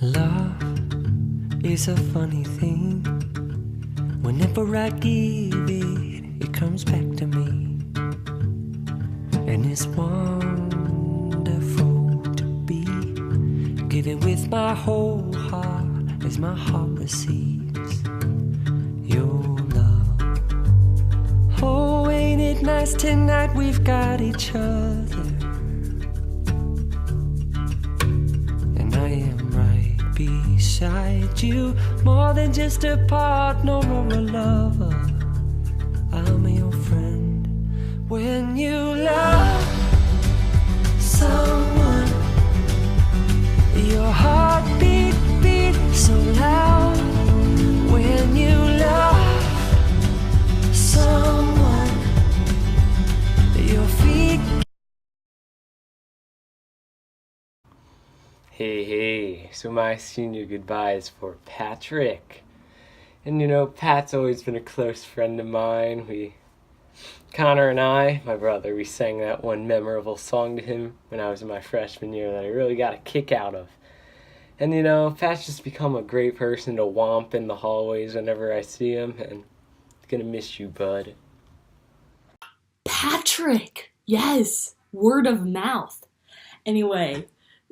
Love is a funny thing. Whenever I give it, it comes back to me. And it's wonderful to be giving with my whole heart as my heart receives your love. Oh, ain't it nice tonight we've got each other, and I am right beside you, more than just a partner or a lover. I'm your friend. When you love someone, your heart beat so loud. When you love someone, your feet. Hey, so my senior goodbye is for Patrick. And you know, Pat's always been a close friend of mine. Connor and I, my brother, we sang that one memorable song to him when I was in my freshman year that I really got a kick out of. And you know, Pat's just become a great person to whomp in the hallways whenever I see him, and I'm gonna miss you, bud. Patrick! Yes! Word of mouth. Anyway,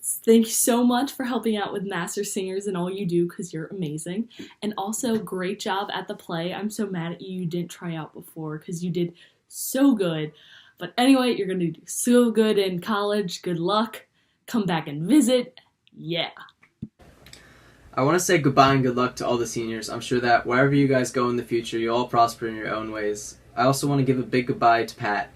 thank you so much for helping out with Master Singers and all you do, because you're amazing. And also, great job at the play. I'm so mad at you didn't try out before, because you did so good. But anyway, you're going to do so good in college. Good luck. Come back and visit. Yeah. I want to say goodbye and good luck to all the seniors. I'm sure that wherever you guys go in the future, you all prosper in your own ways. I also want to give a big goodbye to Pat.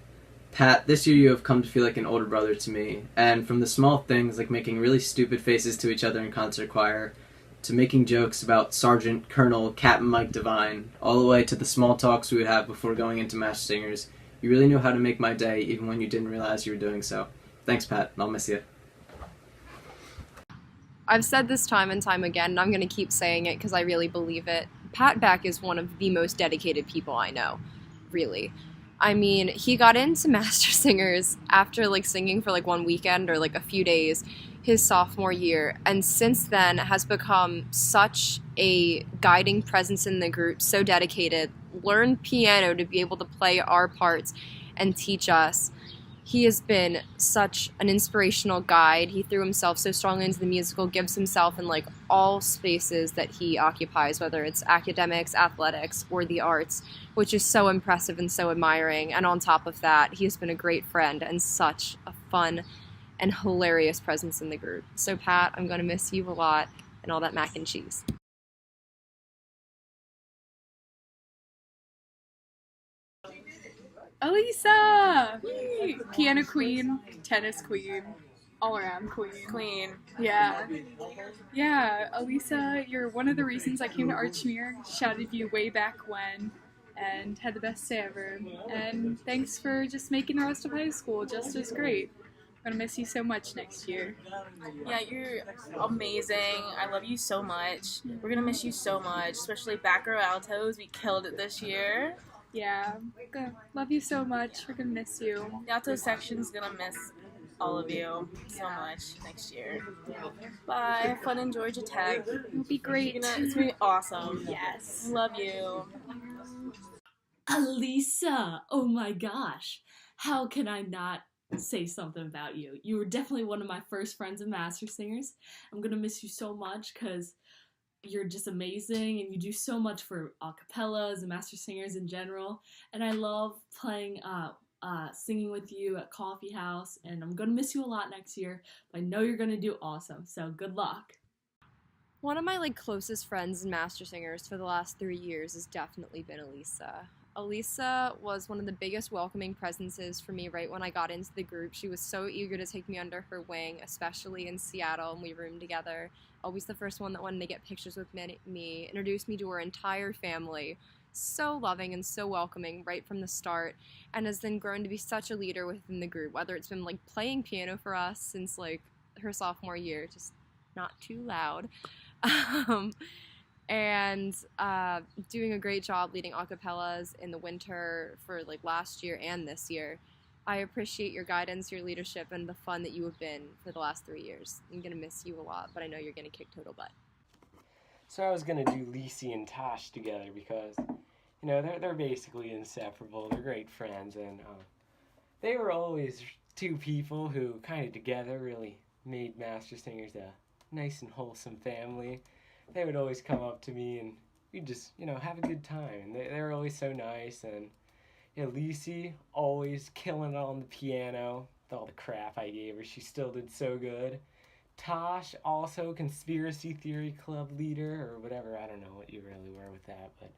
Pat, this year you have come to feel like an older brother to me, and from the small things like making really stupid faces to each other in concert choir, to making jokes about Sergeant, Colonel, Captain Mike Devine, all the way to the small talks we would have before going into Master Singers, you really knew how to make my day even when you didn't realize you were doing so. Thanks, Pat, and I'll miss you. I've said this time and time again, and I'm going to keep saying it because I really believe it. Pat Beck is one of the most dedicated people I know, really. I mean, he got into Master Singers after singing for one weekend or a few days his sophomore year, and since then has become such a guiding presence in the group, so dedicated, learned piano to be able to play our parts and teach us. He has been such an inspirational guide. He threw himself so strongly into the musical, gives himself in all spaces that he occupies, whether it's academics, athletics, or the arts, which is so impressive and so admiring. And on top of that, he has been a great friend and such a fun and hilarious presence in the group. So Pat, I'm going to miss you a lot and all that mac and cheese. Elisa! Piano queen, tennis queen, all around queen. Queen. Yeah. Yeah, Elisa, you're one of the reasons I came to Archmere, shouted you way back when, and had the best day ever. And thanks for just making the rest of high school just as great. I'm gonna miss you so much next year. Yeah, you're amazing. I love you so much. We're gonna miss you so much, especially back row altos. We killed it this year. Yeah, love you so much. We're gonna miss you. The alto section's gonna miss all of you so much next year. Bye. Have fun in Georgia Tech. It'll be great. It's gonna be awesome. Yes. Love you. Elisa! Oh my gosh. How can I not say something about you? You were definitely one of my first friends in Master Singers. I'm gonna miss you so much because you're just amazing and you do so much for acapellas and Master Singers in general. And I love playing, singing with you at Coffee House, and I'm gonna miss you a lot next year, but I know you're gonna do awesome, so good luck. One of my closest friends and Master Singers for the last 3 years has definitely been Elisa. Elisa was one of the biggest welcoming presences for me right when I got into the group. She was so eager to take me under her wing, especially in Seattle, and we roomed together. Always the first one that wanted to get pictures with me, introduced me to her entire family. So loving and so welcoming right from the start, and has then grown to be such a leader within the group, whether it's been playing piano for us since her sophomore year, just not too loud. And doing a great job leading acapellas in the winter for last year and this year. I appreciate your guidance, your leadership, and the fun that you have been for the last 3 years. I'm going to miss you a lot, but I know you're going to kick total butt. So I was gonna do Lisi and Tosh together because, you know, they're basically inseparable. They're great friends, and they were always two people who kind of together really made Master Singers a nice and wholesome family. They would always come up to me and we'd just, you know, have a good time. And they were always so nice. And yeah, Lisi always killing it on the piano with all the crap I gave her. She still did so good. Tosh, also conspiracy theory club leader or whatever. I don't know what you really were with that, but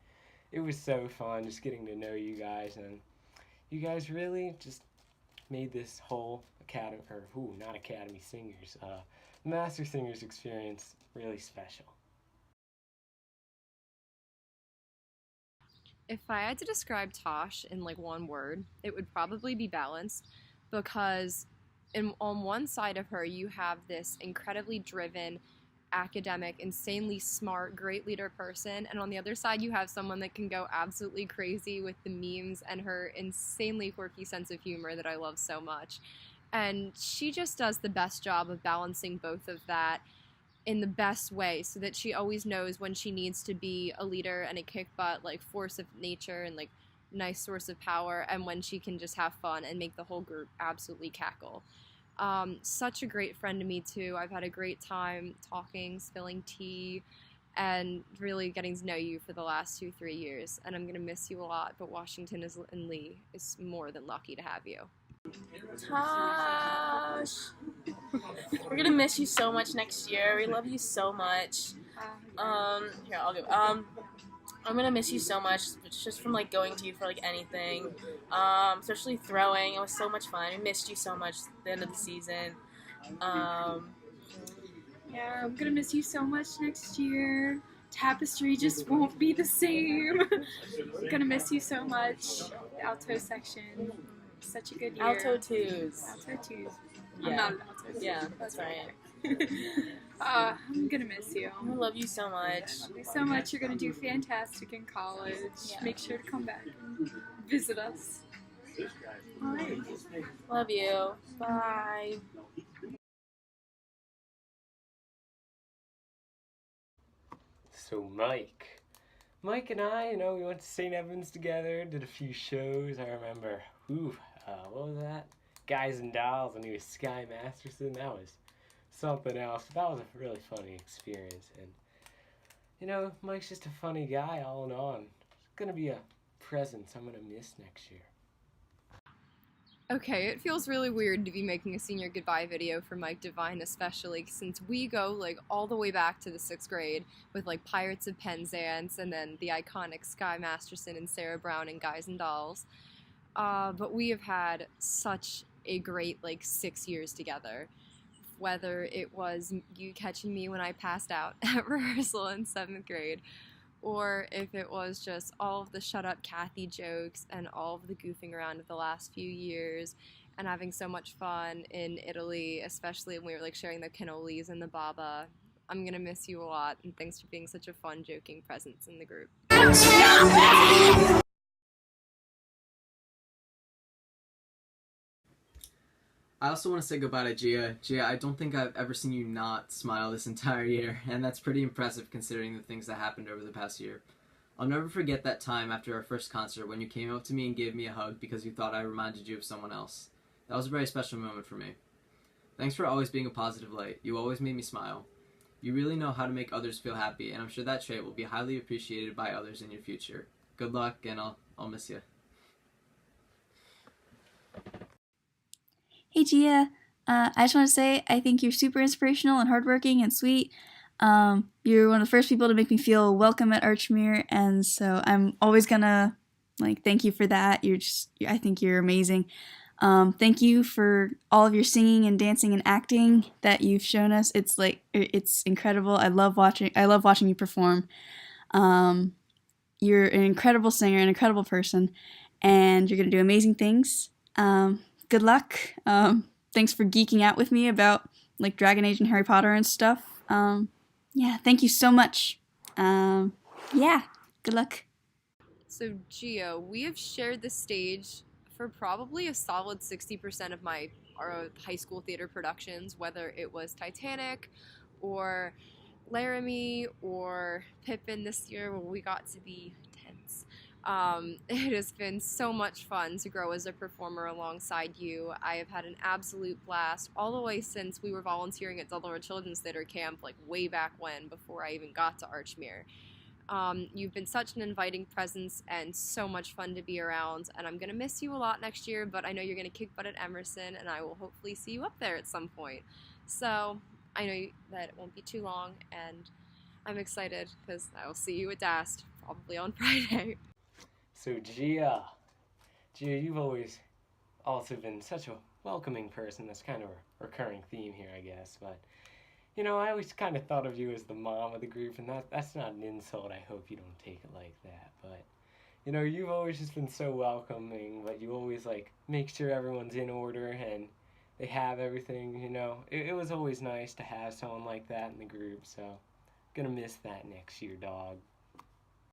it was so fun just getting to know you guys, and you guys really just made this whole academy, or not Academy Singers, Master Singers experience really special. If I had to describe Tosh in like one word, it would probably be balanced, because on one side of her you have this incredibly driven, academic, insanely smart, great leader person, and on the other side you have someone that can go absolutely crazy with the memes and her insanely quirky sense of humor that I love so much. And she just does the best job of balancing both of that in the best way, so that she always knows when she needs to be a leader and a kick butt, like, force of nature and like nice source of power, and when she can just have fun and make the whole group absolutely cackle. Such a great friend to me too. I've had a great time talking, spilling tea, and really getting to know you for the last 2-3 years. And I'm gonna miss you a lot, but Washington and Lee is more than lucky to have you. Tosh, we're gonna miss you so much next year. We love you so much. Here, I'll go. I'm gonna miss you so much, just from like going to you for like anything, especially throwing. It was so much fun. I missed you so much at the end of the season. Yeah, I'm gonna miss you so much next year. Tapestry just won't be the same. I'm gonna miss you so much. The alto section, such a good year. Alto twos. Alto twos. Yeah. I'm not an alto. Yeah, that's right. I'm gonna miss you. I love you so much. Love you so much. You're gonna do fantastic in college. Yeah. Make sure to come back and visit us. Alright. Love you. Bye. So Mike and I, you know, we went to St. Evans together, did a few shows. I remember, what was that? Guys and Dolls, and he was Sky Masterson. That was something else. That was a really funny experience. And, you know, Mike's just a funny guy all in all. And it's going to be a presence I'm going to miss next year. Okay, it feels really weird to be making a senior goodbye video for Mike Devine, especially since we go like all the way back to the 6th grade with like Pirates of Penzance and then the iconic Sky Masterson and Sarah Brown and Guys and Dolls. But we have had such a great like 6 years together. Whether it was you catching me when I passed out at rehearsal in 7th grade, or if it was just all of the shut up Kathy jokes and all of the goofing around of the last few years and having so much fun in Italy, especially when we were like sharing the cannolis and the baba. I'm gonna miss you a lot, and thanks for being such a fun, joking presence in the group. I also want to say goodbye to Gia. Gia, I don't think I've ever seen you not smile this entire year, and that's pretty impressive considering the things that happened over the past year. I'll never forget that time after our first concert when you came up to me and gave me a hug because you thought I reminded you of someone else. That was a very special moment for me. Thanks for always being a positive light. You always made me smile. You really know how to make others feel happy, and I'm sure that trait will be highly appreciated by others in your future. Good luck, and I'll miss you. Hey Gia, I just want to say I think you're super inspirational and hardworking and sweet. You're one of the first people to make me feel welcome at Archmere, and so I'm always gonna thank you for that. I think you're amazing. Thank you for all of your singing and dancing and acting that you've shown us. It's incredible. I love watching you perform. You're an incredible singer, an incredible person, and you're gonna do amazing things. Good luck. Thanks for geeking out with me about Dragon Age and Harry Potter and stuff. Yeah, thank you so much. Yeah, good luck. So Gio, we have shared the stage for probably a solid 60% of my high school theater productions, whether it was Titanic or Laramie or Pippin this year, where we got to be tense. It has been so much fun to grow as a performer alongside you. I have had an absolute blast all the way since we were volunteering at Delaware Children's Theater Camp, like way back when, before I even got to Archmere. You've been such an inviting presence and so much fun to be around, and I'm going to miss you a lot next year, but I know you're going to kick butt at Emerson, and I will hopefully see you up there at some point. So I know that it won't be too long, and I'm excited because I will see you at DAST probably on Friday. So Gia, you've always also been such a welcoming person. That's kind of a recurring theme here, I guess. But, you know, I always kind of thought of you as the mom of the group, and that's not an insult. I hope you don't take it like that. But, you know, you've always just been so welcoming, but you always, like, make sure everyone's in order and they have everything, you know. It was always nice to have someone like that in the group, so gonna miss that next year, dog.